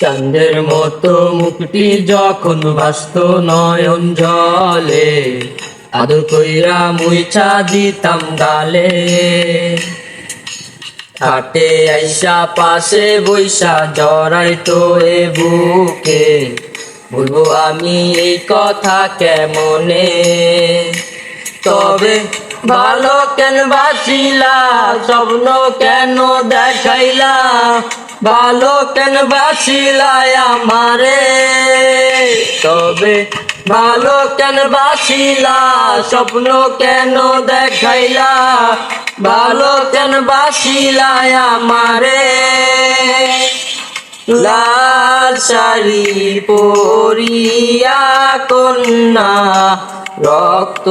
চাঁদের মতো মুখটি যখন ভাসত নয়ন জলে, আদর কইরা মুইছা দিতাম গালে। খাটে আইসা পাশে বইসা জড়াইতো এ বুকে, বলবো আমি এই কথা কেমনে। তবে ভালো কেন বাঁচিলা, স্বপ্ন কেন দেখাইলা, ভালো কেন বাঁচিলা আমারে। তবে ভালো কেন বাঁচিলা, স্বপ্ন কেন দেখাইলা, ভালো কেন বাঁচিলা আমারে। লাল শাড়ি পরিয়া কন্যা রক্ত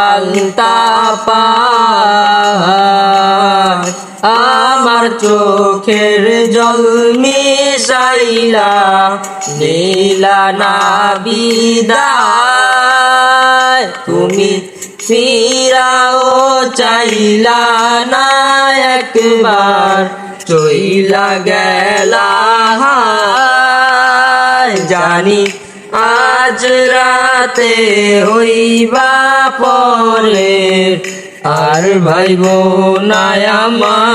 আলতা পায়, আমার চোখের জল মিশাইলা দিলা না বিদায়। তুমি ফিরাও চাইলা না একবার, চইলা গেলা। জানি আজ রাতে হইবা পরে, আর ভাইবো না আমার।